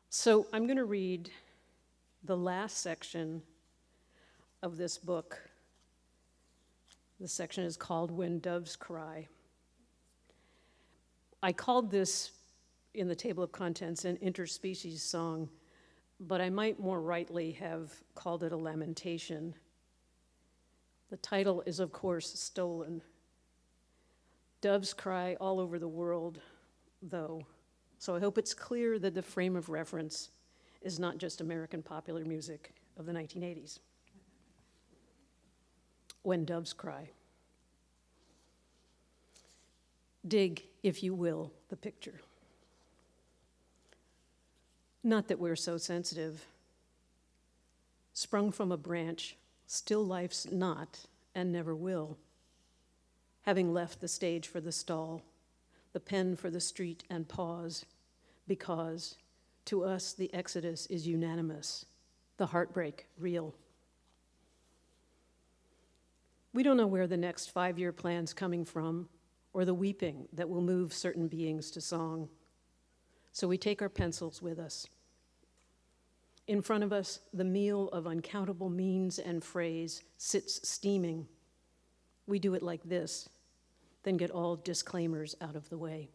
So I'm going to read the last section of this book. The section is called When Doves Cry. I called this in the table of contents an interspecies song, but I might more rightly have called it a lamentation. The title is, of course, stolen. Doves cry all over the world, though, so I hope it's clear that the frame of reference is not just American popular music of the 1980s. When Doves Cry. Dig, if you will, the picture. Not that we're so sensitive. Sprung from a branch, still life's not and never will. Having left the stage for the stall, the pen for the street and pause, because to us the exodus is unanimous, the heartbreak real. We don't know where the next 5-year plan's coming from, or the weeping that will move certain beings to song. So we take our pencils with us. In front of us, the meal of uncountable means and phrase sits steaming. We do it like this, then get all disclaimers out of the way.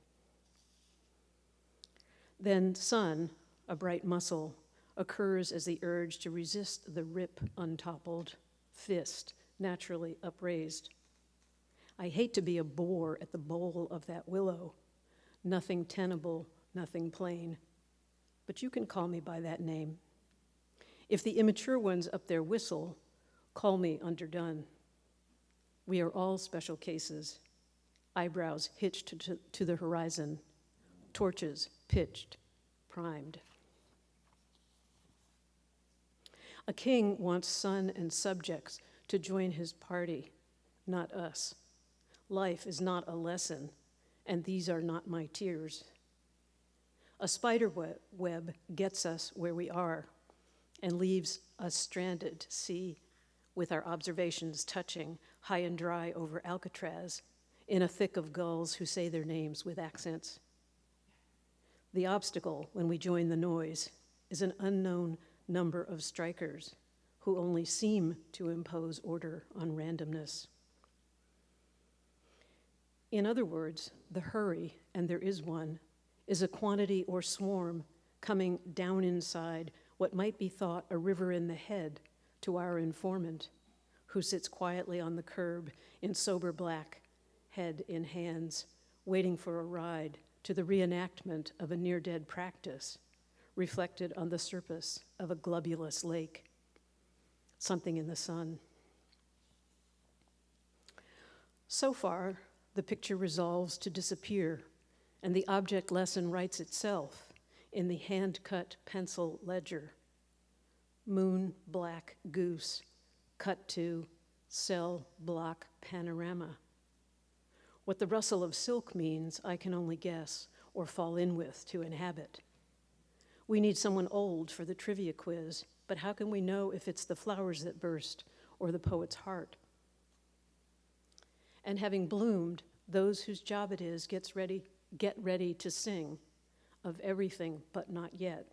Then sun, a bright muscle, occurs as the urge to resist the rip untoppled, fist naturally upraised. I hate to be a bore at the bowl of that willow, nothing tenable, nothing plain, but you can call me by that name. If the immature ones up there whistle, call me underdone. We are all special cases, eyebrows hitched to the horizon, torches pitched, primed. A king wants son and subjects to join his party, not us. Life is not a lesson, and these are not my tears. A spider web gets us where we are and leaves us stranded, see, with our observations touching high and dry over Alcatraz in a thick of gulls who say their names with accents. The obstacle when we join the noise is an unknown number of strikers who only seem to impose order on randomness. In other words, the hurry, and there is one, is a quantity or swarm coming down inside what might be thought a river in the head to our informant, who sits quietly on the curb in sober black, head in hands, waiting for a ride to the reenactment of a near-dead practice, reflected on the surface of a globulous lake, something in the sun. So far, the picture resolves to disappear, and the object lesson writes itself in the hand-cut pencil ledger. Moon, black, goose, cut to, cell, block, panorama. What the rustle of silk means, I can only guess, or fall in with to inhabit. We need someone old for the trivia quiz, but how can we know if it's the flowers that burst or the poet's heart? And having bloomed, those whose job it is get ready to sing of everything but not yet.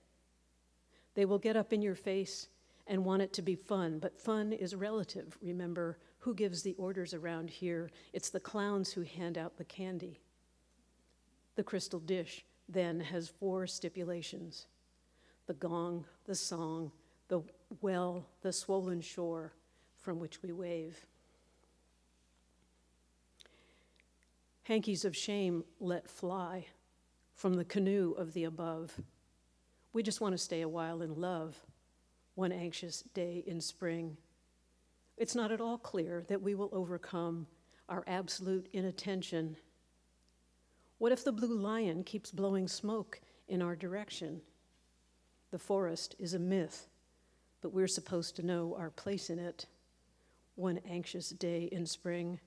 They will get up in your face and want it to be fun, but fun is relative. Remember, who gives the orders around here? It's the clowns who hand out the candy. The crystal dish then has 4 stipulations: the gong, the song, the well, the swollen shore from which we wave. Hankies of shame let fly from the canoe of the above. We just want to stay a while in love, one anxious day in spring. It's not at all clear that we will overcome our absolute inattention. What if the blue lion keeps blowing smoke in our direction? The forest is a myth, but we're supposed to know our place in it, one anxious day in spring.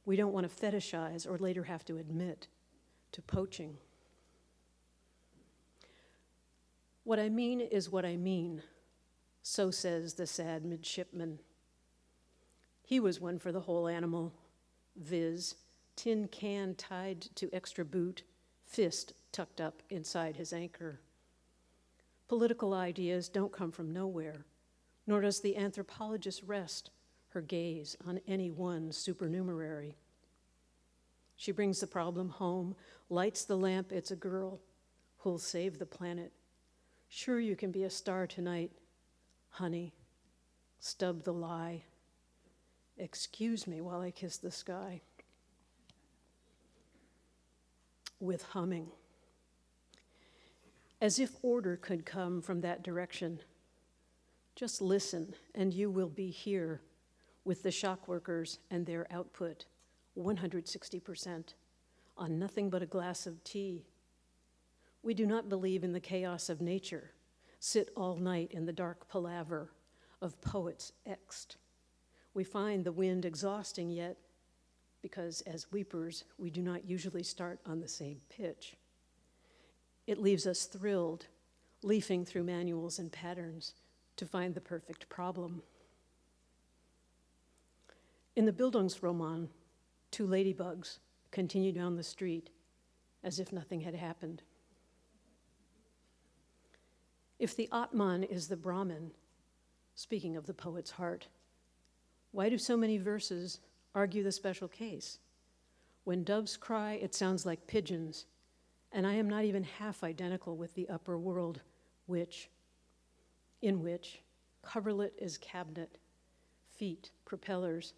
We don't want to fetishize or later have to admit to poaching. What I mean is what I mean, so says the sad midshipman. He was one for the whole animal, viz., tin can tied to extra boot, fist tucked up inside his anchor. Political ideas don't come from nowhere, nor does the anthropologist rest her gaze on any one supernumerary. She brings the problem home, lights the lamp, it's a girl who'll save the planet. Sure, you can be a star tonight, honey. Stub the lie. Excuse me while I kiss the sky. With humming. As if order could come from that direction. Just listen and you will be here with the shock workers and their output, 160%, on nothing but a glass of tea. We do not believe in the chaos of nature, sit all night in the dark palaver of poets exed. We find the wind exhausting yet, because as weepers, we do not usually start on the same pitch. It leaves us thrilled, leafing through manuals and patterns to find the perfect problem. In the Bildungsroman, two ladybugs continue down the street as if nothing had happened. If the Atman is the Brahman, speaking of the poet's heart, why do so many verses argue the special case? When doves cry, it sounds like pigeons, and I am not even half identical with the upper world, in which coverlet is cabinet, feet, propellers.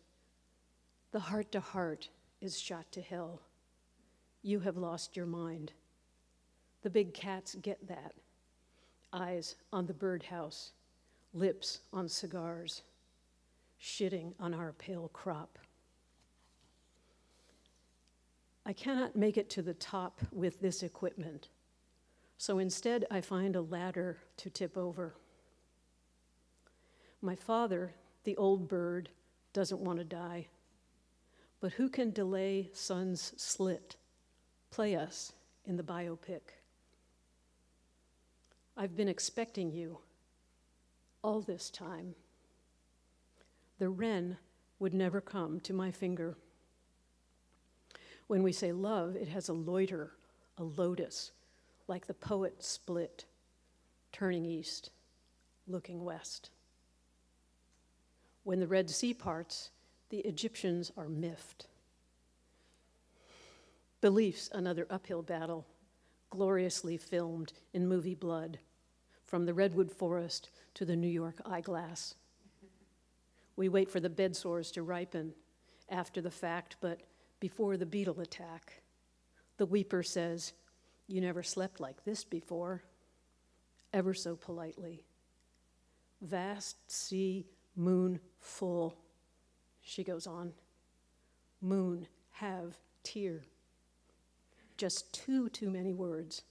The heart-to-heart is shot to hell. You have lost your mind. The big cats get that. Eyes on the birdhouse, lips on cigars, shitting on our pale crop. I cannot make it to the top with this equipment, so instead I find a ladder to tip over. My father, the old bird, doesn't want to die, but who can delay sun's slit? Play us in the biopic. I've been expecting you all this time. The wren would never come to my finger. When we say love, it has a loiter, a lotus, like the poet split, turning east, looking west. When the Red Sea parts, the Egyptians are miffed. Belief's another uphill battle, gloriously filmed in movie blood, from the redwood forest to the New York eyeglass. We wait for the bedsores to ripen after the fact, but before the beetle attack. The weeper says, "You never slept like this before," ever so politely. Vast sea, moon full, she goes on. Moon, have, tear. Just too many words.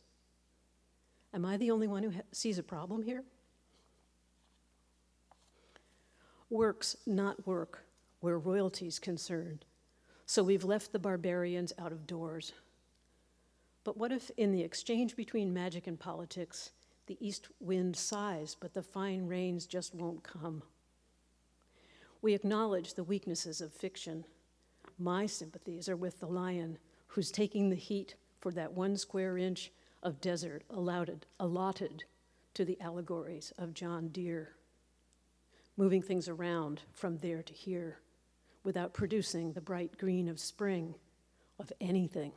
Am I the only one who sees a problem here? Work's not work where royalty's concerned, so we've left the barbarians out of doors. But what if in the exchange between magic and politics, the east wind sighs, but the fine rains just won't come? We acknowledge the weaknesses of fiction. My sympathies are with the lion who's taking the heat for that 1 square inch of desert allotted to the allegories of John Deere, moving things around from there to here without producing the bright green of spring, of anything.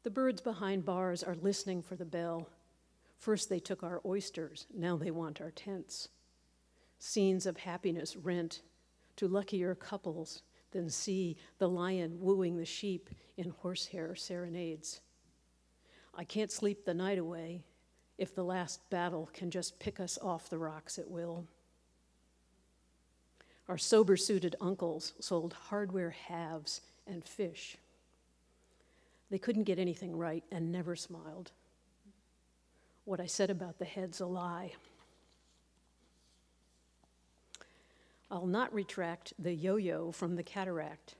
The birds behind bars are listening for the bell. First they took our oysters, now they want our tents. Scenes of happiness rent to luckier couples than see the lion wooing the sheep in horsehair serenades. I can't sleep the night away if the last battle can just pick us off the rocks at will. Our sober-suited uncles sold hardware halves and fish. They couldn't get anything right and never smiled. What I said about the head's a lie. I'll not retract the yo-yo from the cataract,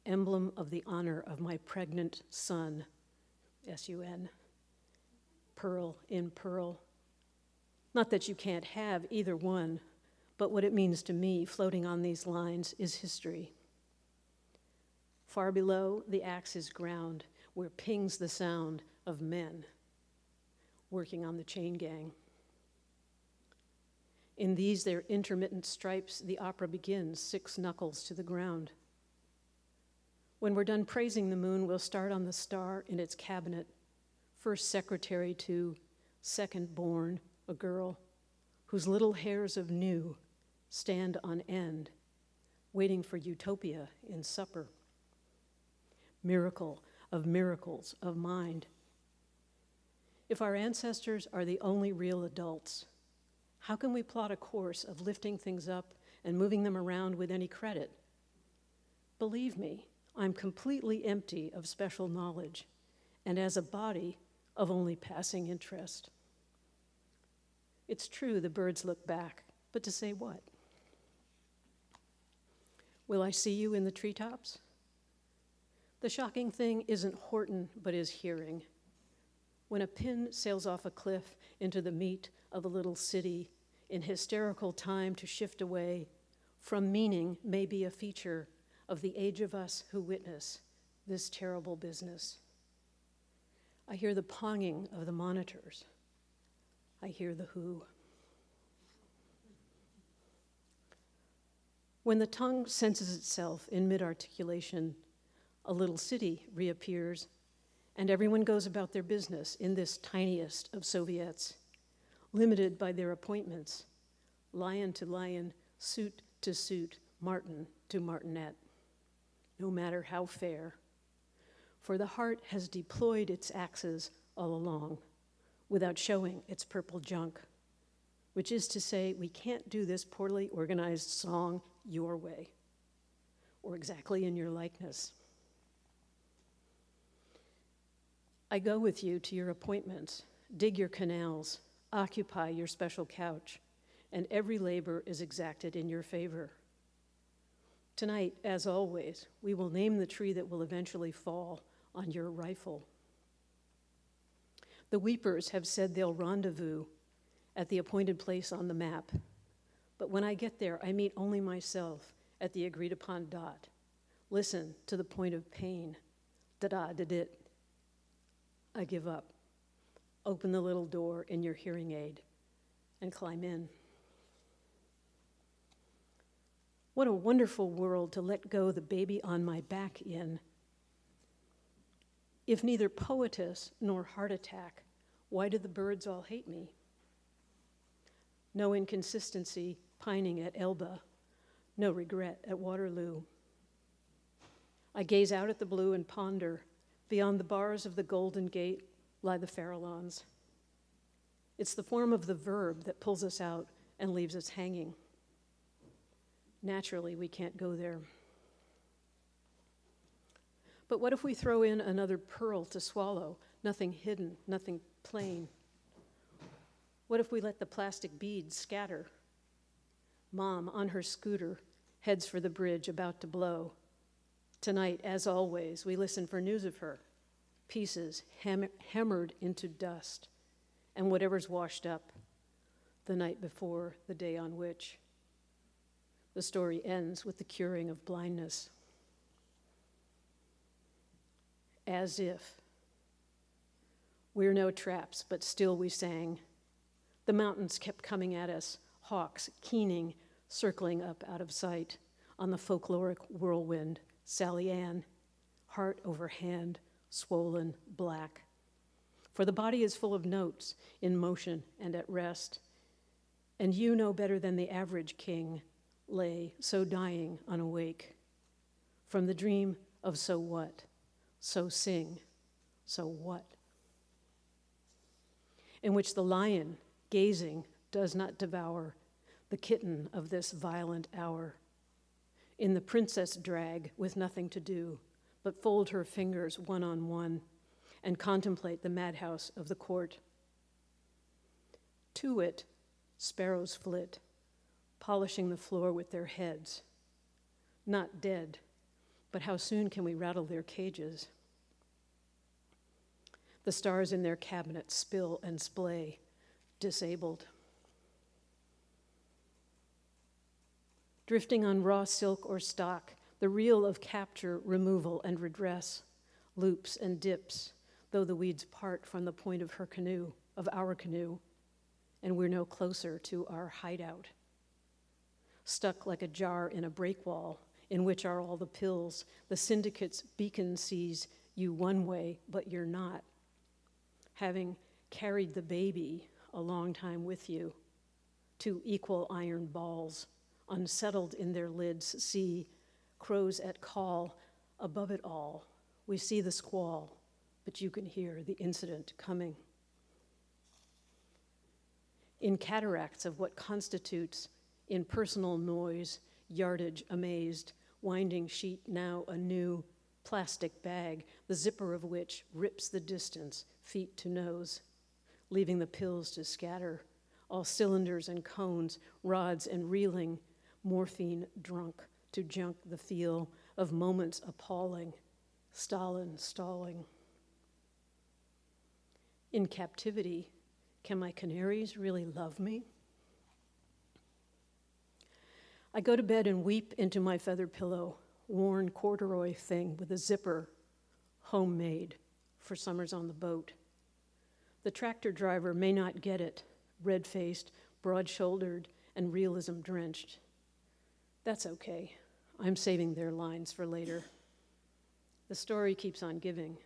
emblem of the honor of my pregnant son, S-U-N, pearl in pearl. Not that you can't have either one, but what it means to me, floating on these lines, is history. Far below, the axe is ground, where pings the sound of men. working on the chain gang. In these their intermittent stripes, the opera begins, 6 knuckles to the ground. When we're done praising the moon, we'll start on the star in its cabinet, first secretary to, second born, a girl, whose little hairs of new stand on end, waiting for utopia in supper. Miracle of miracles of mind. If our ancestors are the only real adults, how can we plot a course of lifting things up and moving them around with any credit? Believe me, I'm completely empty of special knowledge, and as a body, of only passing interest. It's true the birds look back, but to say what? Will I see you in the treetops? The shocking thing isn't Horton, but is hearing. When a pin sails off a cliff into the meat of a little city in hysterical time to shift away from meaning may be a feature of the age of us who witness this terrible business. I hear the ponging of the monitors. I hear the who. When the tongue senses itself in mid-articulation, a little city reappears, and everyone goes about their business in this tiniest of Soviets, limited by their appointments, lion to lion, suit to suit, Martin to martinet, no matter how fair. For the heart has deployed its axes all along, without showing its purple junk, which is to say, we can't do this poorly organized song your way, or exactly in your likeness. I go with you to your appointments, dig your canals, occupy your special couch, and every labor is exacted in your favor. Tonight, as always, we will name the tree that will eventually fall on your rifle. The weepers have said they'll rendezvous at the appointed place on the map, but when I get there, I meet only myself at the agreed upon dot. Listen to the point of pain. Da-da-da-dit. I give up. Open the little door in your hearing aid and climb in. What a wonderful world to let go the baby on my back in. If neither poetess nor heart attack, why do the birds all hate me? No inconsistency, pining at Elba, no regret at Waterloo. I gaze out at the blue and ponder, beyond the bars of the Golden Gate lie the Farallons. It's the form of the verb that pulls us out and leaves us hanging. Naturally, we can't go there. But what if we throw in another pearl to swallow? Nothing hidden, nothing plain. What if we let the plastic beads scatter? Mom, on her scooter, heads for the bridge about to blow. Tonight, as always, we listen for news of her. Pieces hammered into dust, and whatever's washed up the night before the day on which. The story ends with the curing of blindness. As if. We're no traps, but still we sang. The mountains kept coming at us, hawks keening, circling up out of sight on the folkloric whirlwind, Sally Ann, heart over hand, swollen, black. For the body is full of notes, in motion and at rest. And you know better than the average king lay so dying unawake. From the dream of so what, so sing, so what? In which the lion, gazing, does not devour the kitten of this violent hour. In the princess drag with nothing to do, but fold her fingers one on one and contemplate the madhouse of the court. To it, sparrows flit, polishing the floor with their heads. Not dead, but how soon can we rattle their cages? The stars in their cabinet spill and splay, disabled. Drifting on raw silk or stock, the reel of capture, removal, and redress, loops and dips, though the weeds part from the point of her canoe, of our canoe, and we're no closer to our hideout. Stuck like a jar in a breakwall, in which are all the pills. The syndicate's beacon sees you one way, but you're not. Having carried the baby a long time with you, two equal iron balls, unsettled in their lids, see crows at call. Above it all, we see the squall, but you can hear the incident coming. In cataracts of what constitutes impersonal noise, yardage amazed, winding sheet now a new plastic bag, the zipper of which rips the distance, feet to nose, leaving the pills to scatter, all cylinders and cones, rods and reeling, morphine drunk to junk the feel of moments appalling, Stalin stalling. In captivity, can my canaries really love me? I go to bed and weep into my feather pillow, worn corduroy thing with a zipper, homemade for summers on the boat. The tractor driver may not get it, red-faced, broad-shouldered, and realism-drenched. That's okay. I'm saving their lines for later. The story keeps on giving.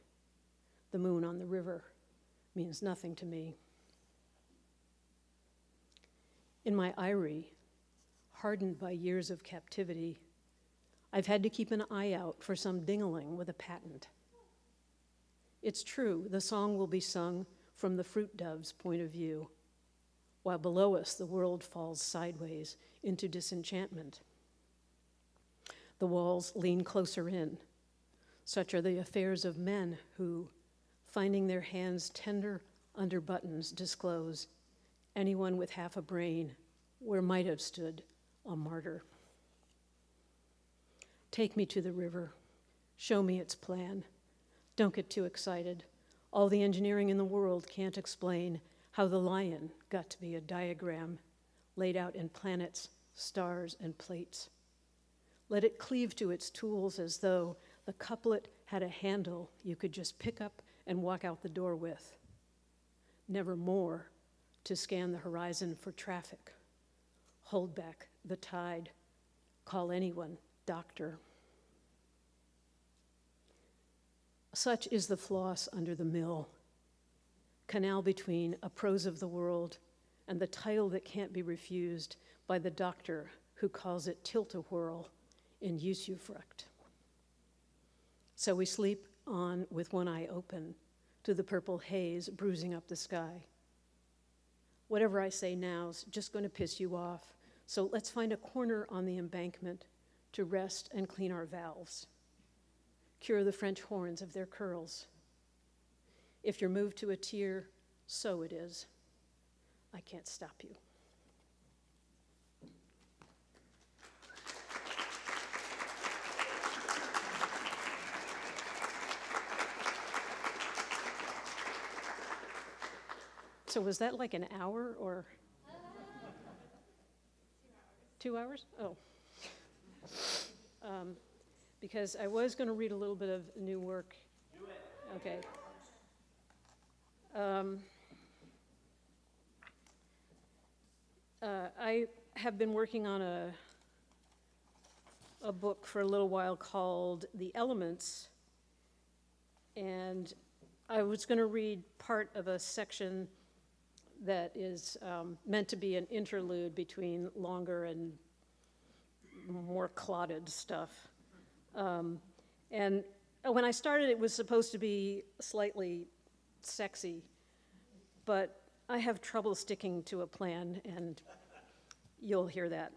The moon on the river means nothing to me. In my eyrie, hardened by years of captivity, I've had to keep an eye out for some ding-a-ling with a patent. It's true, the song will be sung from the fruit dove's point of view, while below us the world falls sideways into disenchantment. The walls lean closer in. Such are the affairs of men who, finding their hands tender under buttons, disclose anyone with half a brain where might have stood a martyr. Take me to the river. Show me its plan. Don't get too excited. All the engineering in the world can't explain how the lion got to be a diagram laid out in planets, stars, and plates. Let it cleave to its tools as though the couplet had a handle you could just pick up and walk out the door with. Never more to scan the horizon for traffic. Hold back the tide. Call anyone doctor. Such is the floss under the mill, canal between a prose of the world and the title that can't be refused by the doctor who calls it tilt-a-whirl in usufruct. So we sleep on with one eye open to the purple haze bruising up the sky. Whatever I say now's just going to piss you off, so let's find a corner on the embankment to rest and clean our valves. Cure the French horns of their curls. If you're moved to a tear, so it is. I can't stop you. So was that like an hour or 2 hours? Oh. Because I was going to read a little bit of new work. Do it. Okay. I have been working on a book for a little while called The Elements, and I was going to read part of a section that is meant to be an interlude between longer and more clotted stuff. And when I started, it was supposed to be slightly sexy, but I have trouble sticking to a plan, and you'll hear that.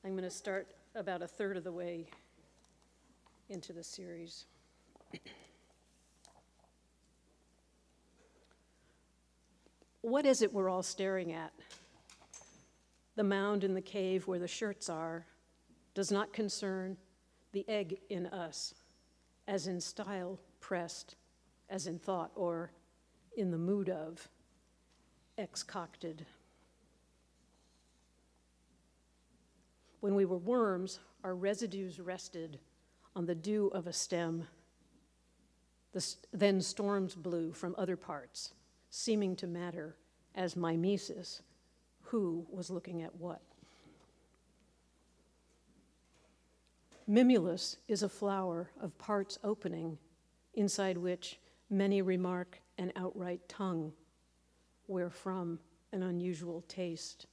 I'm going to start about a third of the way into the series. What is it we're all staring at? The mound in the cave where the shirts are does not concern the egg in us, as in style pressed, as in thought, or in the mood of, excocted. When we were worms, our residues rested on the dew of a stem. Then storms blew from other parts, seeming to matter as mimesis, who was looking at what. Mimulus is a flower of parts opening, inside which many remark an outright tongue, wherefrom an unusual taste.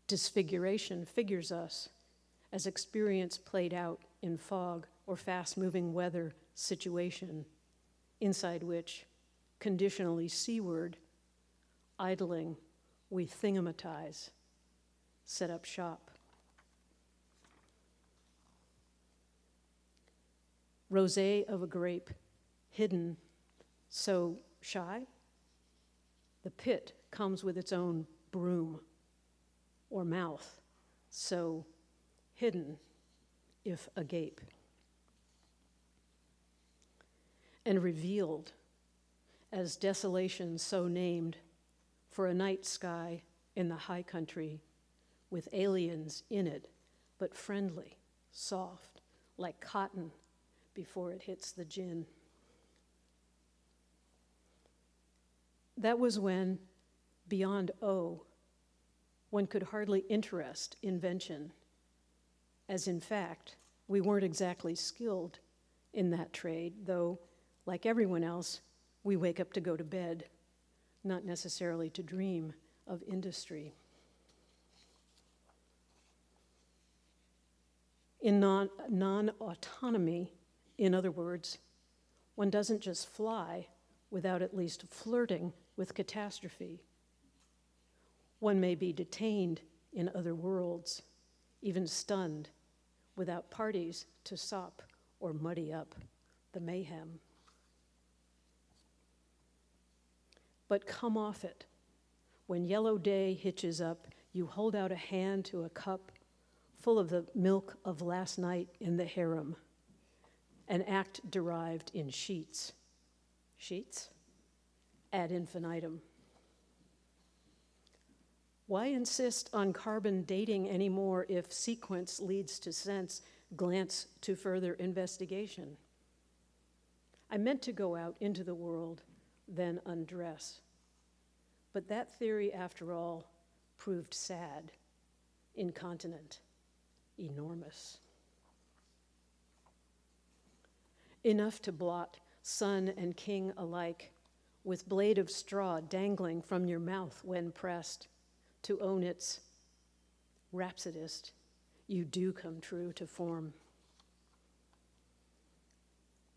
Disfiguration figures us as experience played out in fog or fast-moving weather situation, inside which, conditionally seaward, idling, we thingamatize, set up shop. Rosé of a grape, hidden, so shy? The pit comes with its own broom, or mouth, so hidden, if agape. And revealed, as desolation so named, for a night sky in the high country, with aliens in it, but friendly, soft, like cotton before it hits the gin. That was when, beyond O, one could hardly interest invention, as in fact, we weren't exactly skilled in that trade, though, like everyone else, we wake up to go to bed, not necessarily to dream of industry. In non-autonomy, in other words, one doesn't just fly without at least flirting with catastrophe. One may be detained in other worlds, even stunned, without parties to sop or muddy up the mayhem. But come off it. When yellow day hitches up, you hold out a hand to a cup full of the milk of last night in the harem, an act derived in sheets. Sheets? Ad infinitum. Why insist on carbon dating anymore if sequence leads to sense, glance to further investigation? I meant to go out into the world, then undress. But that theory, after all, proved sad, incontinent, enormous. Enough to blot sun and king alike, with blade of straw dangling from your mouth when pressed, to own its rhapsodist, you do come true to form.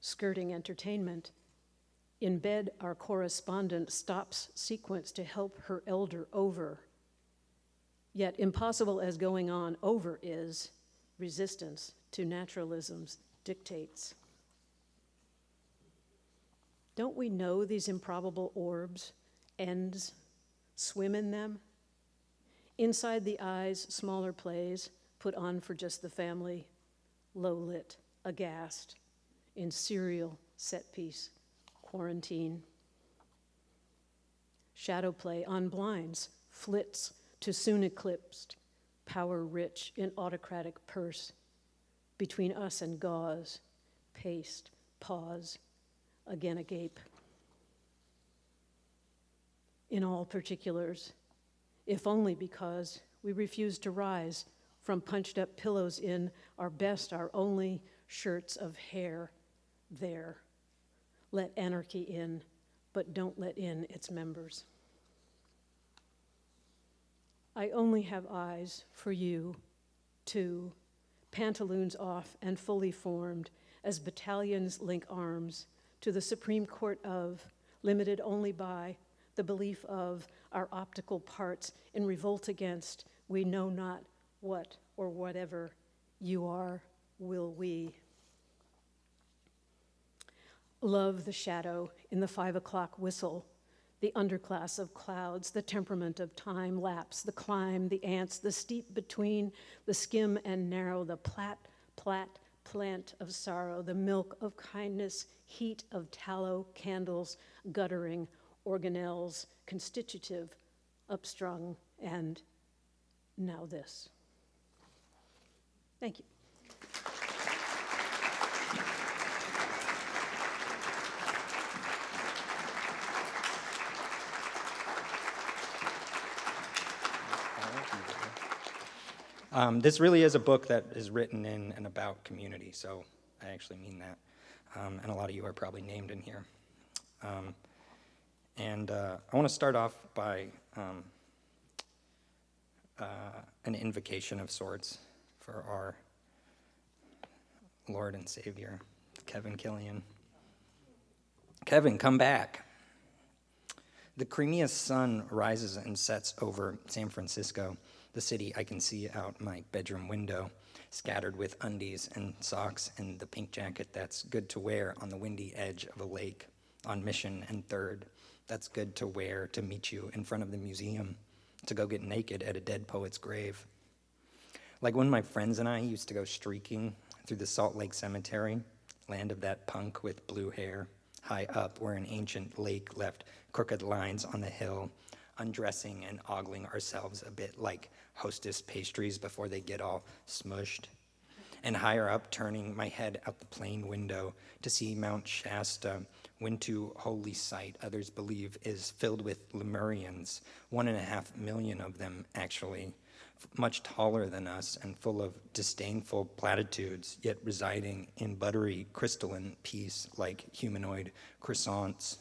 Skirting entertainment, in bed our correspondent stops sequence to help her elder over. Yet impossible as going on over is, resistance to naturalism's dictates. Don't we know these improbable orbs, ends, swim in them? Inside the eyes, smaller plays, put on for just the family, low-lit, aghast, in serial set piece, quarantine. Shadow play on blinds, flits to soon eclipsed, power rich in autocratic purse, between us and gauze, paste, pause, again agape. In all particulars, if only because we refuse to rise from punched up pillows in our best, our only shirts of hair there. Let anarchy in, but don't let in its members. I only have eyes for you, too, pantaloons off and fully formed as battalions link arms to the Supreme Court of, limited only by the belief of our optical parts in revolt against we know not what or whatever you are, will we. Love the shadow in the 5 o'clock whistle, the underclass of clouds, the temperament of time lapse, the climb, the ants, the steep between, the skim and narrow, the plant of sorrow, the milk of kindness, heat of tallow, candles, guttering, organelles, constitutive, upstrung, and now this. Thank you. This really is a book that is written in and about community, so I actually mean that. And a lot of you are probably named in here. I want to start off by an invocation of sorts for our Lord and Savior, Kevin Killian. Kevin, come back. The creamiest sun rises and sets over San Francisco, the city I can see out my bedroom window, scattered with undies and socks and the pink jacket that's good to wear on the windy edge of a lake on Mission and 3rd. That's good to wear to meet you in front of the museum, to go get naked at a dead poet's grave. Like when my friends and I used to go streaking through the Salt Lake Cemetery, land of that punk with blue hair, high up where an ancient lake left crooked lines on the hill, undressing and ogling ourselves a bit like Hostess pastries before they get all smushed. And higher up, turning my head out the plane window to see Mount Shasta, Wintu holy site others believe is filled with Lemurians, 1.5 million of them actually, much taller than us and full of disdainful platitudes, yet residing in buttery crystalline peace like humanoid croissants.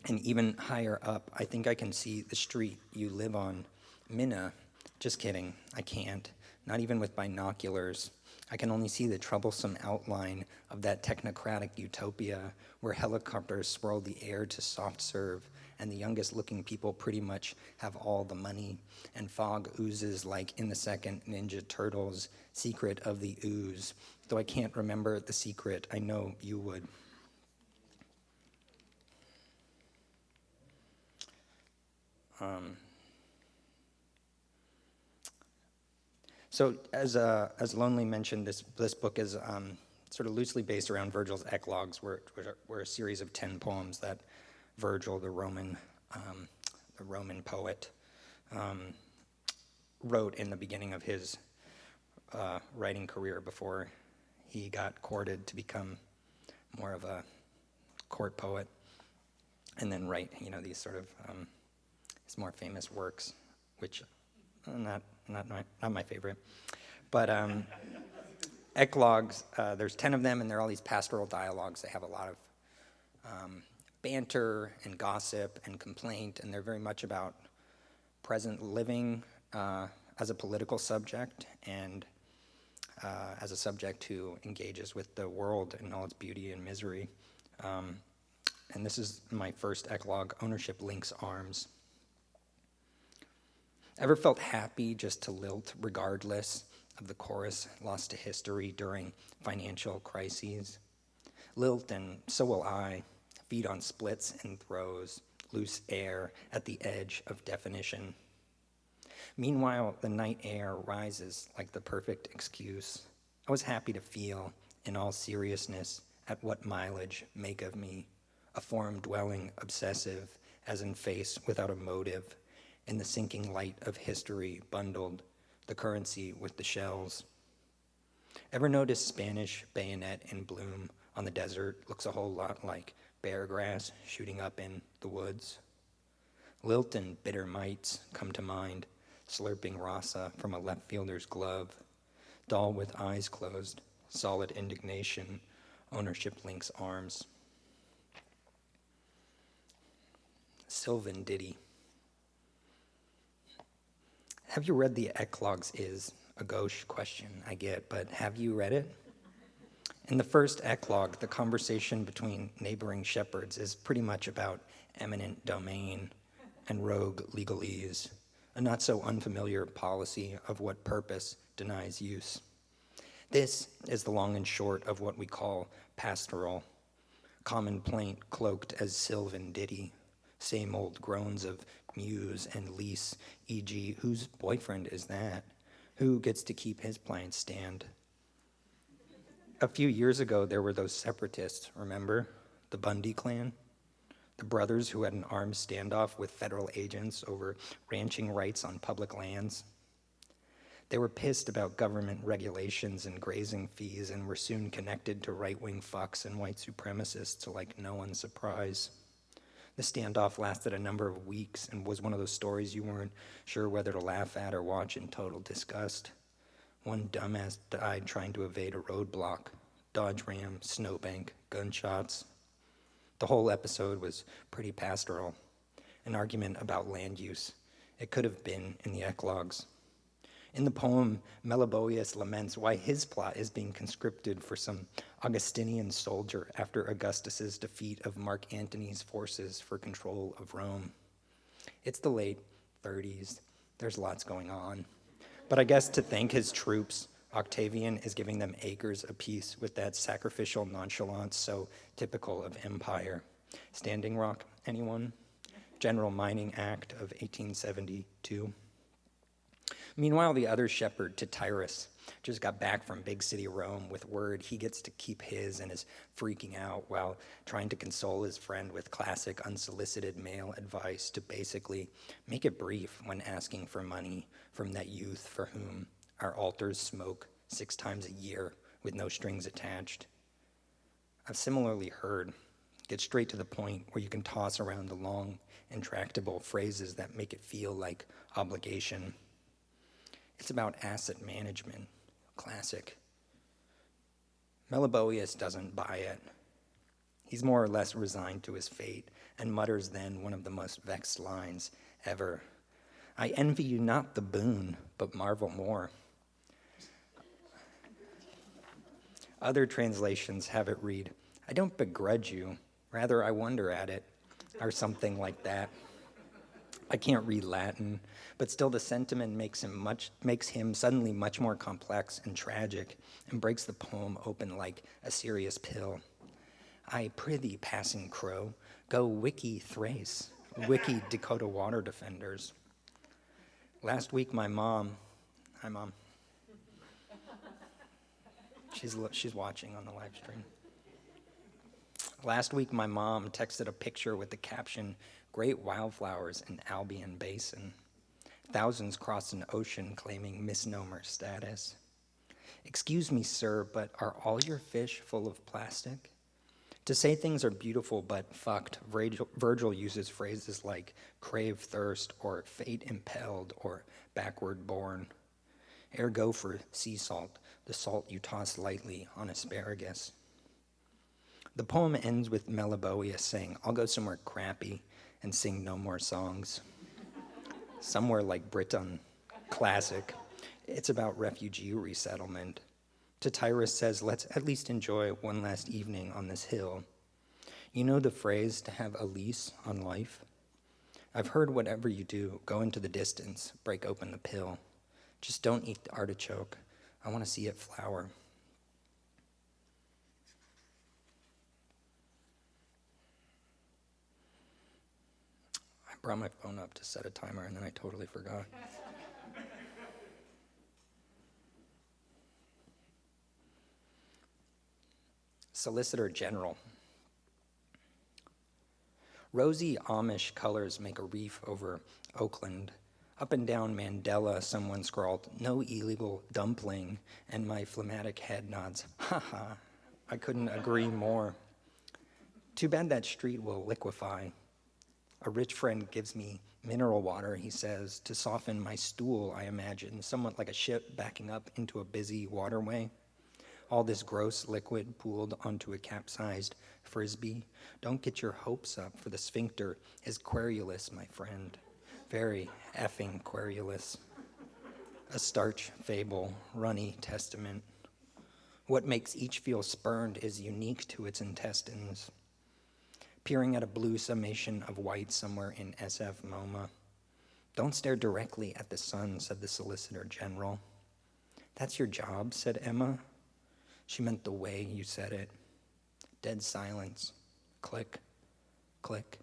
And even higher up, I think I can see the street you live on, Minna. Just kidding, I can't, not even with binoculars. I can only see the troublesome outline of that technocratic utopia where helicopters swirl the air to soft serve, and the youngest looking people pretty much have all the money, and fog oozes like in the second Ninja Turtles, Secret of the Ooze. Though I can't remember the secret, I know you would. So as Lonely mentioned, this book is sort of loosely based around Virgil's Eclogues, which were a series of 10 poems that Virgil, the Roman poet, wrote in the beginning of his writing career before he got courted to become more of a court poet, and then write these sort of his more famous works, which not my favorite, but Eclogues, there's 10 of them, and they're all these pastoral dialogues. They have a lot of banter and gossip and complaint, and they're very much about present living as a political subject and as a subject who engages with the world in all its beauty and misery. And this is my first Eclogue, Ownership Links Arms. Ever felt happy just to lilt regardless of the chorus lost to history during financial crises? Lilt and so will I, feed on splits and throws, loose air at the edge of definition. Meanwhile, the night air rises like the perfect excuse. I was happy to feel, in all seriousness, at what mileage make of me, a form-dwelling obsessive, as in face without a motive, in the sinking light of history bundled, the currency with the shells. Ever notice Spanish bayonet in bloom on the desert looks a whole lot like bear grass shooting up in the woods? Lilt and bitter mites come to mind, slurping rasa from a left fielder's glove, dull with eyes closed, solid indignation, ownership links arms. Sylvan ditty. Have you read the Eclogues? Is a gauche question I get, but have you read it? In the first Eclogue, the conversation between neighboring shepherds is pretty much about eminent domain and rogue legalese, a not so unfamiliar policy of what purpose denies use. This is the long and short of what we call pastoral, common plaint cloaked as sylvan ditty, same old groans of muse and lease, e.g., whose boyfriend is that? Who gets to keep his plant stand? A few years ago, there were those separatists, remember? The Bundy clan? The brothers who had an armed standoff with federal agents over ranching rights on public lands. They were pissed about government regulations and grazing fees and were soon connected to right-wing fucks and white supremacists like no one's surprise. The standoff lasted a number of weeks and was one of those stories you weren't sure whether to laugh at or watch in total disgust. One dumbass died trying to evade a roadblock. Dodge ram, snowbank, gunshots. The whole episode was pretty pastoral, an argument about land use. It could have been in the Eclogues. In the poem, Meliboeus laments why his plot is being conscripted for some Augustinian soldier after Augustus's defeat of Mark Antony's forces for control of Rome. It's the late 30s. There's lots going on. But I guess to thank his troops, Octavian is giving them acres apiece with that sacrificial nonchalance so typical of empire. Standing Rock, anyone? General Mining Act of 1872. Meanwhile, the other shepherd, Tityrus, just got back from big city Rome with word he gets to keep his and is freaking out while trying to console his friend with classic unsolicited male advice to basically make it brief when asking for money from that youth for whom our altars smoke 6 times a year with no strings attached. I've similarly heard, get straight to the point where you can toss around the long, intractable phrases that make it feel like obligation. It's about asset management, classic. Meliboeus doesn't buy it. He's more or less resigned to his fate and mutters then one of the most vexed lines ever. I envy you not the boon, but marvel more. Other translations have it read, I don't begrudge you, rather I wonder at it, or something like that. I can't read Latin, but still the sentiment makes him suddenly much more complex and tragic and breaks the poem open like a serious pill. I prithee, passing crow, go wiki Thrace, wiki Dakota water defenders. Last week my mom, hi mom, she's watching on the live stream. Last week my mom texted a picture with the caption, Great wildflowers in Albion Basin. Thousands cross an ocean claiming misnomer status. Excuse me, sir, but are all your fish full of plastic? To say things are beautiful but fucked, Virgil uses phrases like crave thirst or fate impelled or backward born. Ergo for sea salt, the salt you toss lightly on asparagus. The poem ends with Meliboeus saying, I'll go somewhere crappy and sing no more songs. Somewhere like Britain, classic. It's about refugee resettlement. Tityrus says, let's at least enjoy one last evening on this hill. You know the phrase, to have a lease on life? I've heard whatever you do, go into the distance, break open the pill. Just don't eat the artichoke. I want to see it flower. I brought my phone up to set a timer and then I totally forgot. Solicitor General. Rosy Amish colors make a reef over Oakland. Up and down Mandela, someone scrawled, no illegal dumpling, and my phlegmatic head nods, ha ha. I couldn't agree more. Too bad that street will liquefy. A rich friend gives me mineral water, he says, to soften my stool, I imagine, somewhat like a ship backing up into a busy waterway. All this gross liquid pooled onto a capsized frisbee. Don't get your hopes up, for the sphincter is querulous, my friend. Very effing querulous. A starch fable, runny testament. What makes each feel spurned is unique to its intestines. Peering at a blue summation of white somewhere in SF MoMA. Don't stare directly at the sun, said the Solicitor General. That's your job, said Emma. She meant the way you said it. Dead silence. Click, click.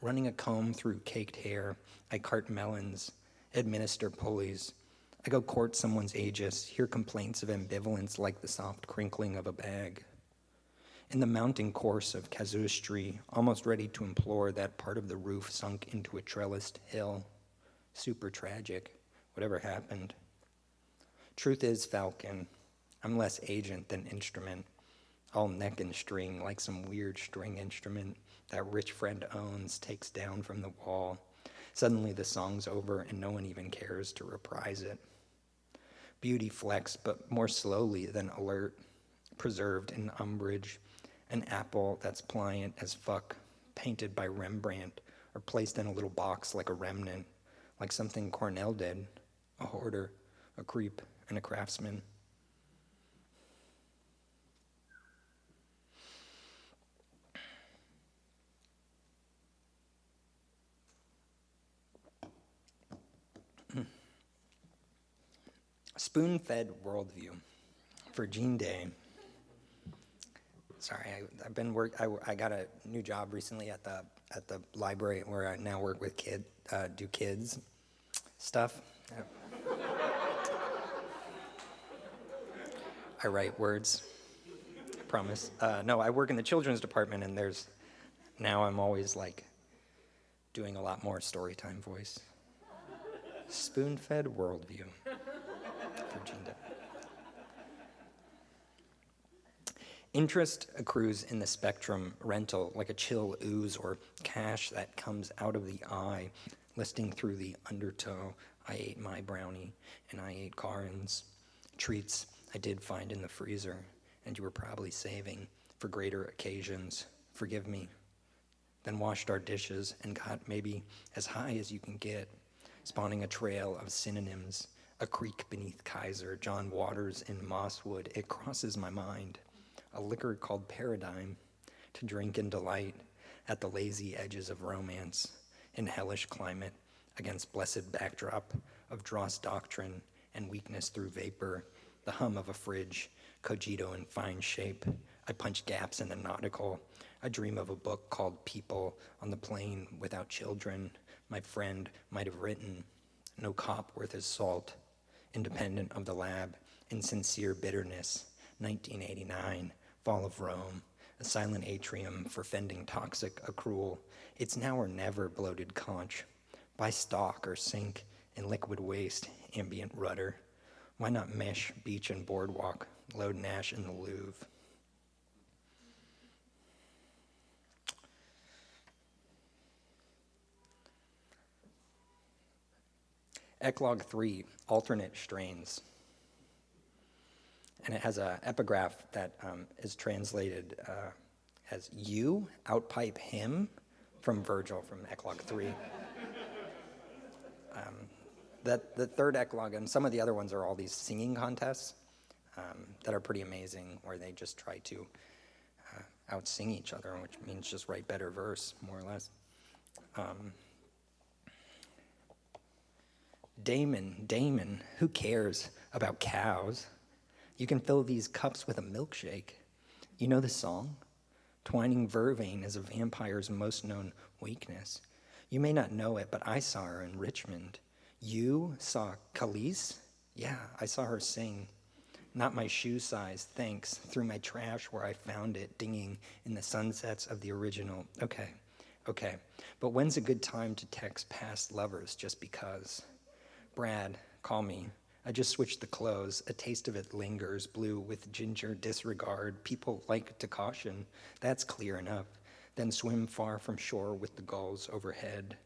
Running a comb through caked hair, I cart melons, administer pulleys. I go court someone's aegis, hear complaints of ambivalence like the soft crinkling of a bag. In the mounting course of casuistry, almost ready to implore that part of the roof sunk into a trellised hill. Super tragic, whatever happened. Truth is, Falcon, I'm less agent than instrument, all neck and string like some weird string instrument that rich friend owns takes down from the wall. Suddenly the song's over and no one even cares to reprise it. Beauty flecks, but more slowly than alert, preserved in umbrage, an apple that's pliant as fuck, painted by Rembrandt, or placed in a little box like a remnant, like something Cornell did, a hoarder, a creep, and a craftsman. Spoon-fed worldview for Gene Day. Sorry, I got a new job recently at the library where I now work with do kids stuff. I write words, I promise. No, I work in the children's department, and now I'm always like doing a lot more story time voice. Spoon-fed worldview for Gene Day. Interest accrues in the spectrum rental like a chill ooze or cash that comes out of the eye, listing through the undertow. I ate my brownie, and I ate Karin's. Treats I did find in the freezer, and you were probably saving for greater occasions. Forgive me. Then washed our dishes and got maybe as high as you can get, spawning a trail of synonyms. A creek beneath Kaiser, John Waters in Mosswood. It crosses my mind. A liquor called Paradigm, to drink in delight at the lazy edges of romance, in hellish climate, against blessed backdrop of dross doctrine and weakness through vapor, the hum of a fridge, cogito in fine shape. I punch gaps in the nautical. I dream of a book called People on the Plane Without Children. My friend might have written, no cop worth his salt, independent of the lab, insincere bitterness, 1989. Fall of Rome, a silent atrium for fending toxic accrual. It's now or never bloated conch. Buy stock or sink in liquid waste, ambient rudder. Why not mesh beach and boardwalk, load Nash in the Louvre? Eclogue 3, alternate strains. And it has an epigraph that is translated as "you outpipe him" from Virgil from Eclogue 3. The third Eclogue, and some of the other ones are all these singing contests that are pretty amazing, where they just try to out-sing each other, which means just write better verse, more or less. Damon, who cares about cows? You can fill these cups with a milkshake. You know the song? Twining vervain is a vampire's most known weakness. You may not know it, but I saw her in Richmond. You saw Khalees? Yeah, I saw her sing. Not my shoe size, thanks. Through my trash where I found it, dinging in the sunsets of the original. Okay. But when's a good time to text past lovers just because? Brad, call me. I just switched the clothes. A taste of it lingers, blue with ginger disregard. People like to caution. That's clear enough. Then swim far from shore with the gulls overhead.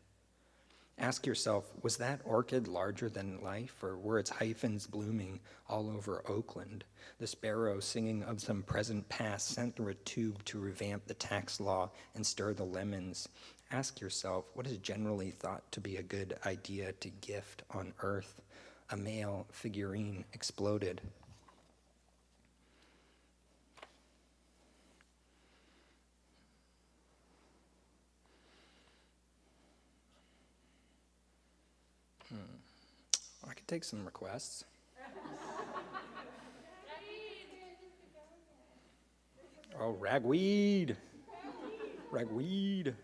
Ask yourself, was that orchid larger than life, or were its hyphens blooming all over Oakland? The sparrow singing of some present past sent through a tube to revamp the tax law and stir the lemons. Ask yourself, what is generally thought to be a good idea to gift on earth? A male figurine exploded. I could take some requests. Oh, ragweed. Ragweed.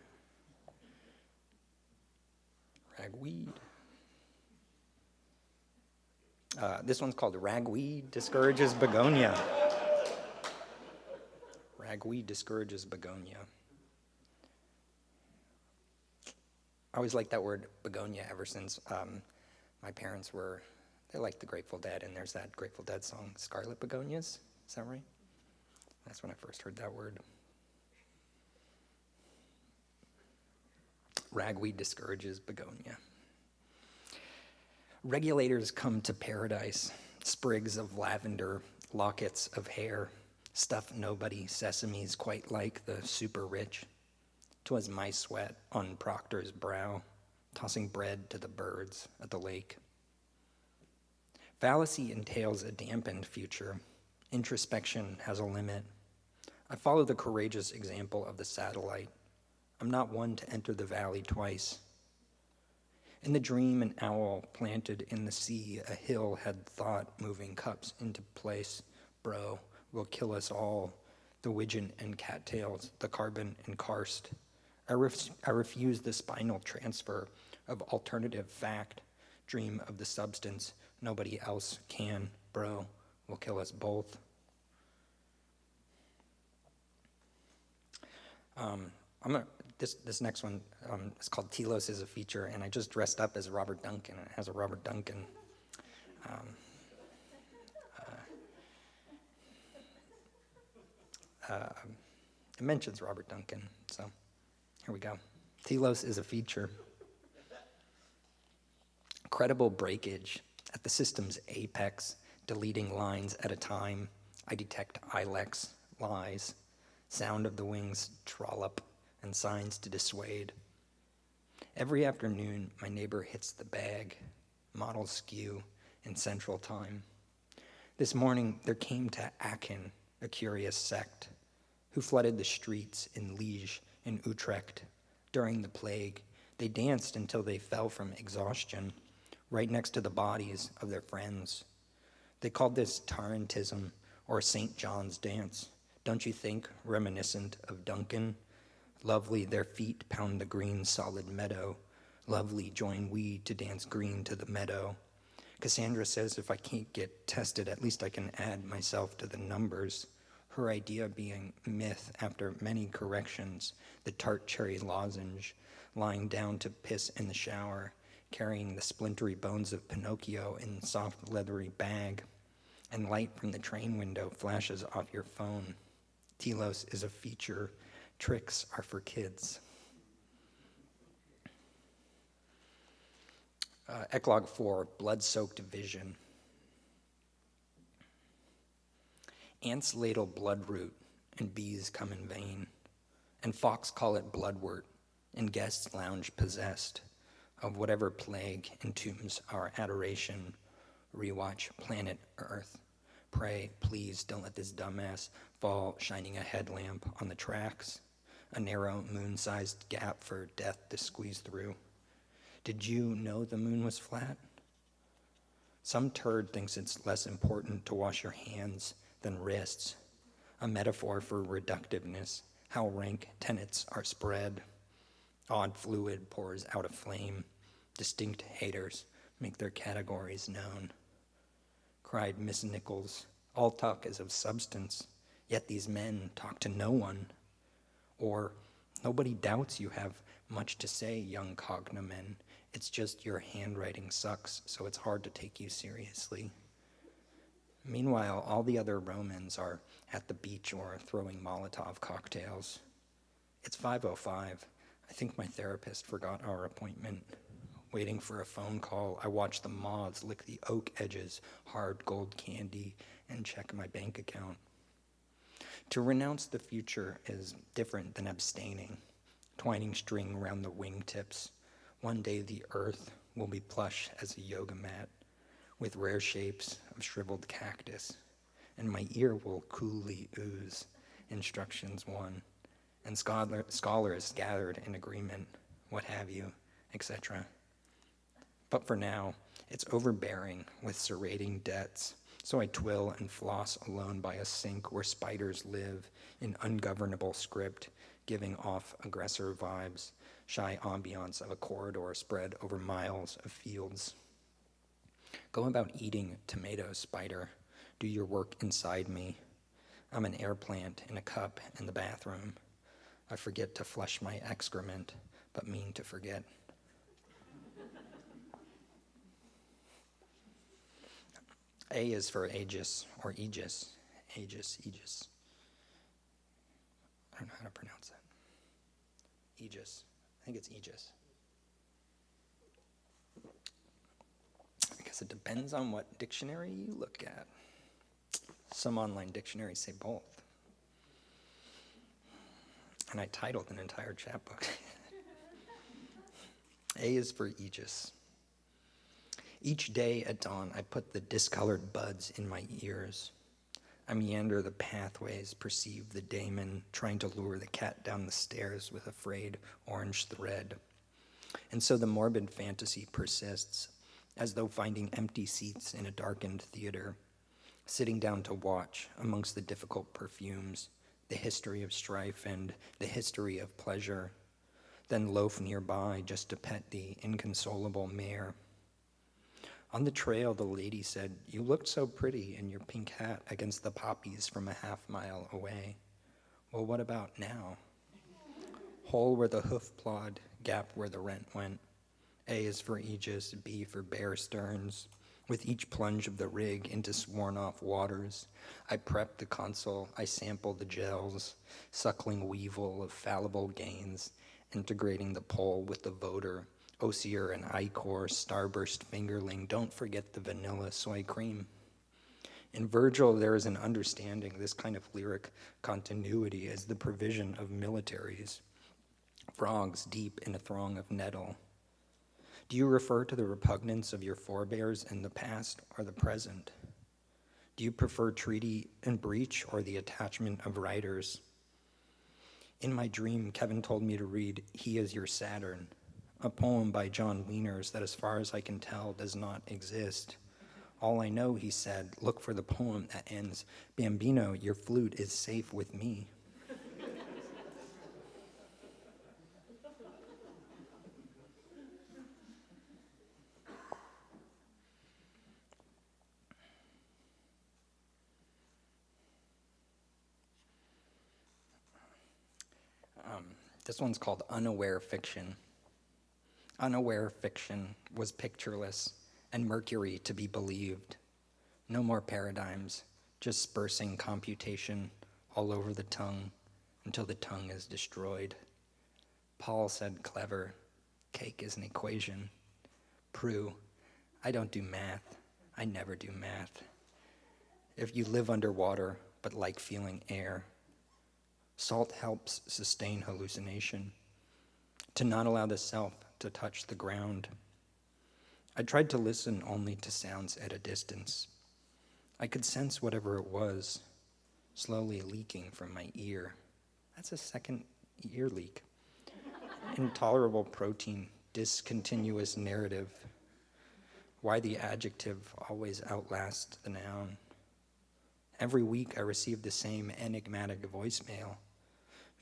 This one's called Ragweed Discourages Begonia. Ragweed discourages begonia. I always liked that word begonia ever since my parents they liked the Grateful Dead, and there's that Grateful Dead song, Scarlet Begonias. Is that right? That's when I first heard that word. ragweed discourages begonia. Regulators come to paradise, sprigs of lavender, lockets of hair, stuff nobody, sesames quite like the super rich. 'Twas my sweat on Proctor's brow, tossing bread to the birds at the lake. Fallacy entails a dampened future. Introspection has a limit. I follow the courageous example of the satellite. I'm not one to enter the valley twice. In the dream, an owl planted in the sea, a hill had thought, moving cups into place. Bro, will kill us all. The widgeon and cattails, the carbon and karst. I refuse the spinal transfer of alternative fact. Dream of the substance. Nobody else can. Bro, will kill us both. This next one is called Telos is a Feature, and I just dressed up as Robert Duncan. It has a Robert Duncan. It mentions Robert Duncan, so here we go. Telos is a feature. Credible breakage at the system's apex, deleting lines at a time. I detect ilex, lies, sound of the wings trollop, and signs to dissuade. Every afternoon, my neighbor hits the bag, model skew in central time. This morning, there came to Aachen a curious sect who flooded the streets in Liege and Utrecht. During the plague, they danced until they fell from exhaustion, right next to the bodies of their friends. They called this Tarantism, or St. John's dance. Don't you think reminiscent of Duncan? Lovely their feet pound the green solid meadow. Lovely join we to dance green to the meadow. Cassandra says if I can't get tested, at least I can add myself to the numbers. Her idea being myth after many corrections, the tart cherry lozenge, lying down to piss in the shower, carrying the splintery bones of Pinocchio in soft leathery bag, and light from the train window flashes off your phone. Telos is a feature. Tricks are for kids. Eclogue 4, blood-soaked vision. Ants ladle bloodroot, and bees come in vain, and fox call it bloodwort, and guests lounge possessed of whatever plague entombs our adoration. Rewatch Planet Earth. Pray, please don't let this dumbass fall shining a headlamp on the tracks, a narrow moon-sized gap for death to squeeze through. Did you know the moon was flat? Some turd thinks it's less important to wash your hands than wrists, a metaphor for reductiveness, how rank tenets are spread. Odd fluid pours out a flame. Distinct haters make their categories known. Cried Miss Nichols, all talk is of substance, yet these men talk to no one. Or, nobody doubts you have much to say, young cognomen. It's just your handwriting sucks, so it's hard to take you seriously. Meanwhile, all the other Romans are at the beach or throwing Molotov cocktails. It's 5:05. I think my therapist forgot our appointment. Waiting for a phone call, I watch the moths lick the oak edges, hard gold candy, and check my bank account. To renounce the future is different than abstaining, twining string around the wingtips. One day the earth will be plush as a yoga mat, with rare shapes of shriveled cactus, and my ear will coolly ooze instructions 1, and scholars gathered in agreement, what have you, etc. But for now, it's overbearing with serrating debts, so I twill and floss alone by a sink where spiders live in ungovernable script, giving off aggressor vibes, shy ambiance of a corridor spread over miles of fields. Go about eating tomatoes, spider. Do your work inside me. I'm an air plant in a cup in the bathroom. I forget to flush my excrement, but mean to forget. A is for Aegis, or Aegis. Aegis. I don't know how to pronounce that. Aegis. I think it's Aegis. I guess it depends on what dictionary you look at. Some online dictionaries say both. And I titled an entire chapbook. A is for Aegis. Each day at dawn, I put the discolored buds in my ears. I meander the pathways, perceive the daemon trying to lure the cat down the stairs with a frayed orange thread. And so the morbid fantasy persists, as though finding empty seats in a darkened theater, sitting down to watch amongst the difficult perfumes, the history of strife and the history of pleasure, then loaf nearby just to pet the inconsolable mare. On the trail, the lady said, "You looked so pretty in your pink hat against the poppies from a half-mile away." Well, what about now? Hole where the hoof plowed, gap where the rent went. A is for Aegis, B for Bear Stearns. With each plunge of the rig into sworn-off waters, I prep the console, I sample the gels, suckling weevil of fallible gains, integrating the pole with the voter, osier and ichor, starburst fingerling, don't forget the vanilla soy cream. In Virgil, there is an understanding this kind of lyric continuity as the provision of militaries, frogs deep in a throng of nettle. Do you refer to the repugnance of your forebears in the past or the present? Do you prefer treaty and breach or the attachment of writers? In my dream, Kevin told me to read He Is Your Saturn, a poem by John Wieners that, as far as I can tell, does not exist. All I know, he said, look for the poem that ends, "Bambino, your flute is safe with me." This one's called Unaware Fiction. Unaware fiction was pictureless and Mercury to be believed. No more paradigms, just spursing computation all over the tongue until the tongue is destroyed. Paul said clever, cake is an equation. Prue, I don't do math. I never do math. If you live underwater but like feeling air, salt helps sustain hallucination, to not allow the self to touch the ground. I tried to listen only to sounds at a distance. I could sense whatever it was, slowly leaking from my ear. That's a second ear leak. Intolerable protein, discontinuous narrative. Why the adjective always outlasts the noun. Every week I receive the same enigmatic voicemail.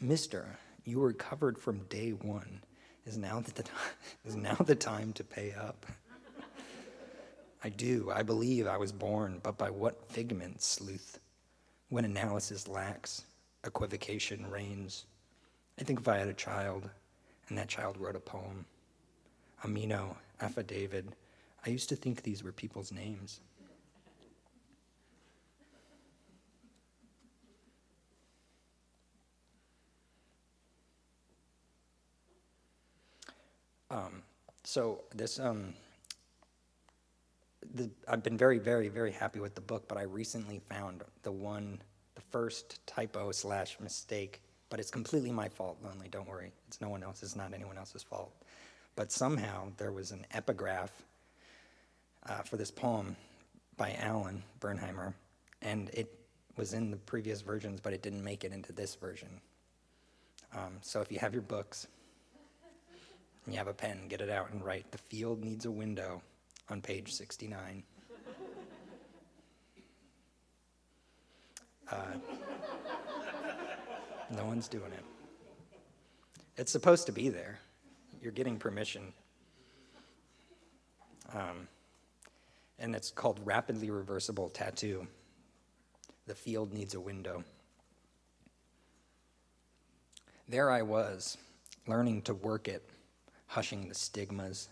Mister, you were covered from day one. Is now the time to pay up? I believe I was born, but by what figment, sleuth? When analysis lacks, equivocation reigns. I think if I had a child, and that child wrote a poem, Amino, affidavit, I used to think these were people's names. I've been very, very, very happy with the book, but I recently found the first typo / mistake, but it's completely my fault, Lonely, don't worry. It's not anyone else's fault. But somehow there was an epigraph for this poem by Alan Bernheimer, and it was in the previous versions, but it didn't make it into this version. So if you have your books, and you have a pen, get it out and write, "The field needs a window," on page 69. No one's doing it. It's supposed to be there. You're getting permission. And it's called Rapidly Reversible Tattoo. The field needs a window. There I was, learning to work it, hushing the stigmas,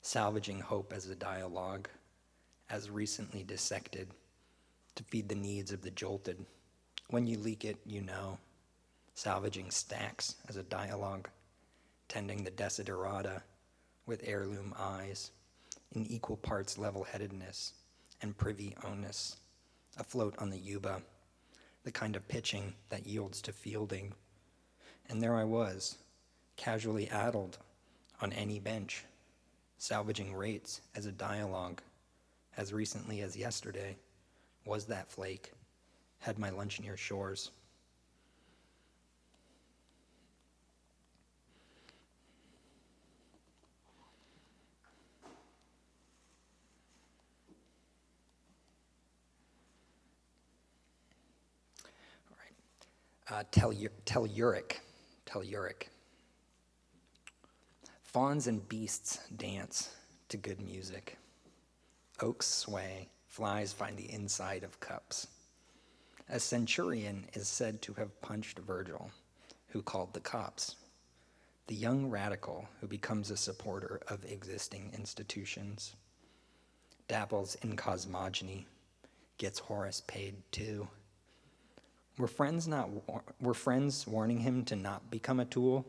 salvaging hope as a dialogue, as recently dissected, to feed the needs of the jolted. When you leak it, you know, salvaging stacks as a dialogue, tending the desiderata with heirloom eyes, in equal parts level-headedness and privy onus, afloat on the yuba, the kind of pitching that yields to fielding. And there I was, casually addled on any bench, salvaging rates as a dialogue. As recently as yesterday, was that flake, had my lunch near shores. Telluric. Fawns and beasts dance to good music. Oaks sway, flies find the inside of cups. A centurion is said to have punched Virgil, who called the cops. The young radical who becomes a supporter of existing institutions. Dabbles in cosmogony, gets Horace paid too. Were friends warning him to not become a tool?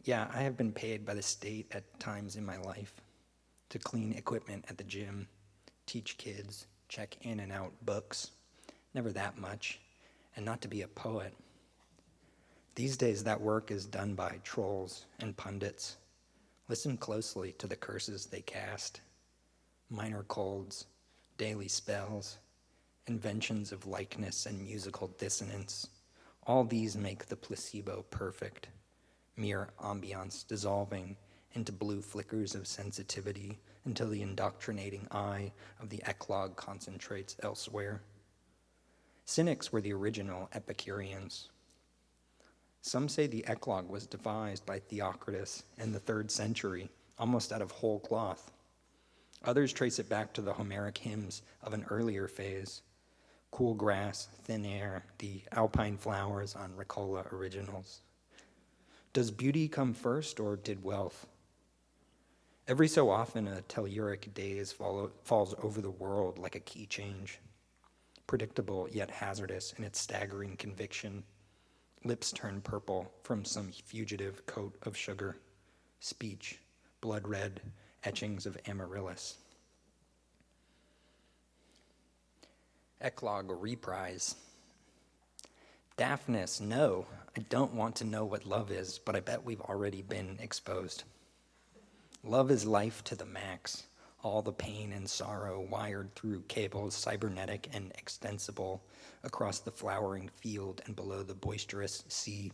Yeah, I have been paid by the state at times in my life to clean equipment at the gym, teach kids, check in and out books, never that much, and not to be a poet. These days that work is done by trolls and pundits. Listen closely to the curses they cast. Minor colds, daily spells, inventions of likeness and musical dissonance. All these make the placebo perfect, mere ambiance dissolving into blue flickers of sensitivity until the indoctrinating eye of the Eclogue concentrates elsewhere. Cynics were the original Epicureans. Some say the Eclogue was devised by Theocritus in the 3rd century, almost out of whole cloth. Others trace it back to the Homeric hymns of an earlier phase. Cool grass, thin air, the alpine flowers on Ricola originals. Does beauty come first, or did wealth? Every so often, a telluric daze falls over the world like a key change, predictable yet hazardous in its staggering conviction. Lips turn purple from some fugitive coat of sugar. Speech, blood red, etchings of amaryllis. Eclogue reprise. Daphnis, no, I don't want to know what love is, but I bet we've already been exposed. Love is life to the max, all the pain and sorrow wired through cables cybernetic and extensible across the flowering field and below the boisterous sea.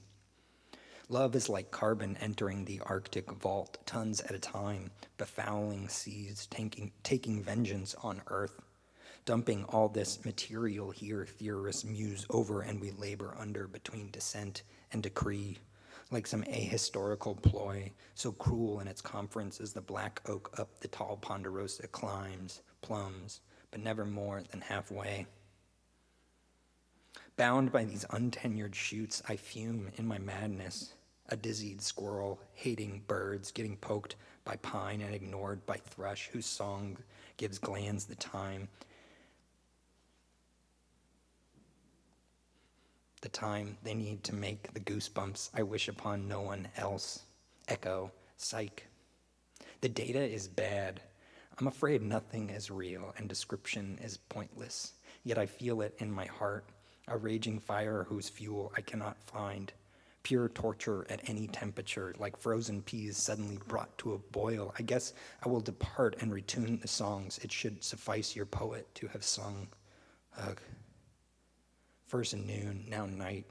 Love is like carbon entering the Arctic vault, tons at a time, befouling seas, taking vengeance on Earth. Dumping all this material here, theorists muse over and we labor under between dissent and decree, like some ahistorical ploy, so cruel in its conference as the black oak up the tall ponderosa climbs, plums, but never more than halfway. Bound by these untenured shoots, I fume in my madness, a dizzied squirrel, hating birds, getting poked by pine and ignored by thrush, whose song gives glands the time they need to make the goosebumps I wish upon no one else. Echo, psych. The data is bad. I'm afraid nothing is real and description is pointless. Yet I feel it in my heart, a raging fire whose fuel I cannot find. Pure torture at any temperature, like frozen peas suddenly brought to a boil. I guess I will depart and retune the songs it should suffice your poet to have sung. Ugh. First noon, now night.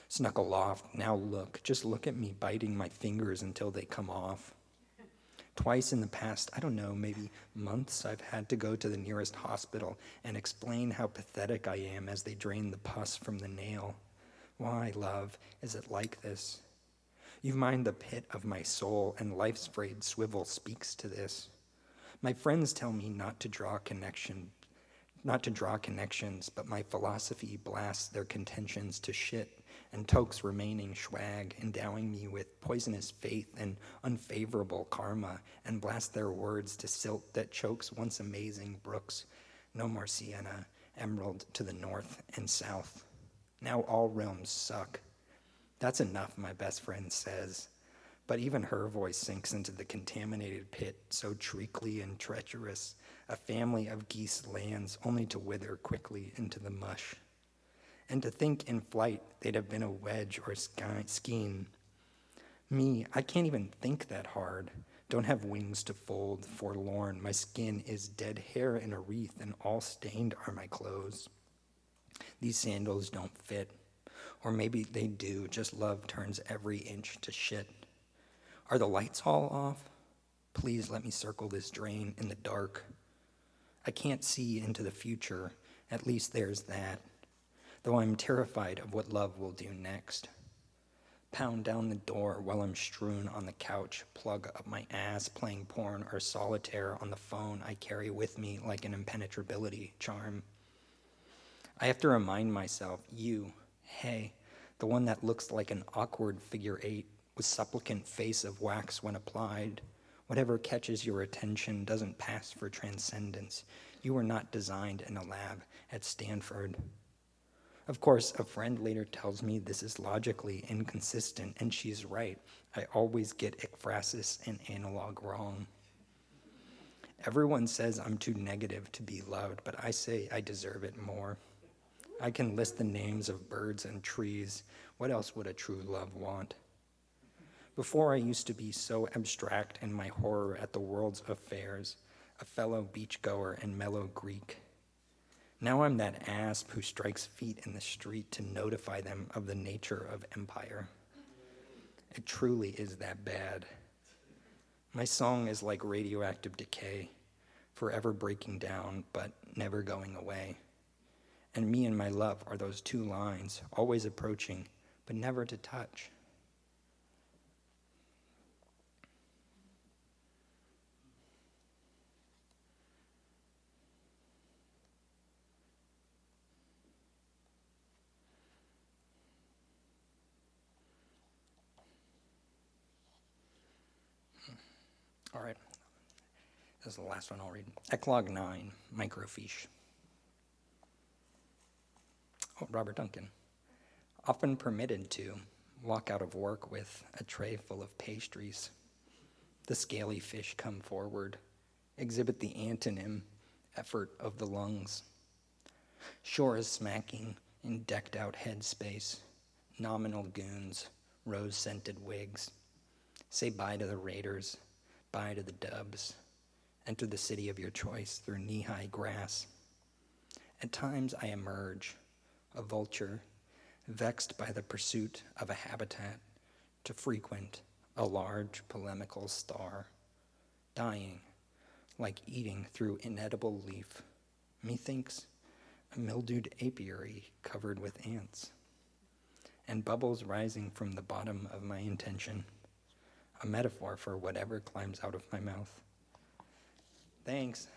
Snuck aloft, now look. Just look at me biting my fingers until they come off. Twice in the past, I don't know, maybe months, I've had to go to the nearest hospital and explain how pathetic I am as they drain the pus from the nail. Why, love, is it like this? You mind the pit of my soul, and life's frayed swivel speaks to this. My friends tell me not to draw connections, but my philosophy blasts their contentions to shit, and Toke's remaining swag, endowing me with poisonous faith and unfavorable karma, and blast their words to silt that chokes once amazing brooks. No more sienna, emerald to the north and south. Now all realms suck. That's enough, my best friend says. But even her voice sinks into the contaminated pit, so treacly and treacherous, a family of geese lands only to wither quickly into the mush. And to think in flight they'd have been a wedge or skein. Me, I can't even think that hard. Don't have wings to fold, forlorn. My skin is dead hair in a wreath, and all stained are my clothes. These sandals don't fit. Or maybe they do, just love turns every inch to shit. Are the lights all off? Please let me circle this drain in the dark. I can't see into the future, at least there's that. Though I'm terrified of what love will do next. Pound down the door while I'm strewn on the couch, plug up my ass, playing porn or solitaire on the phone I carry with me like an impenetrability charm. I have to remind myself, you, hey, the one that looks like an awkward figure eight with supplicant face of wax when applied. Whatever catches your attention doesn't pass for transcendence. You were not designed in a lab at Stanford. Of course, a friend later tells me this is logically inconsistent, and she's right. I always get ekphrasis and analog wrong. Everyone says I'm too negative to be loved, but I say I deserve it more. I can list the names of birds and trees. What else would a true love want? Before I used to be so abstract in my horror at the world's affairs, a fellow beachgoer and mellow Greek. Now I'm that asp who strikes feet in the street to notify them of the nature of empire. It truly is that bad. My song is like radioactive decay, forever breaking down, but never going away. And me and my love are those two lines, always approaching, but never to touch. All right, this is the last one I'll read. Eclogue 9, Microfiche. Oh, Robert Duncan. Often permitted to walk out of work with a tray full of pastries. The scaly fish come forward, exhibit the antonym, effort of the lungs. Shore is smacking in decked out headspace, nominal goons, rose-scented wigs. Say bye to the raiders. Bye to the dubs. Enter the city of your choice through knee-high grass. At times I emerge, a vulture, vexed by the pursuit of a habitat, to frequent a large polemical star, dying like eating through inedible leaf, methinks a mildewed apiary covered with ants, and bubbles rising from the bottom of my intention. A metaphor for whatever climbs out of my mouth. Thanks.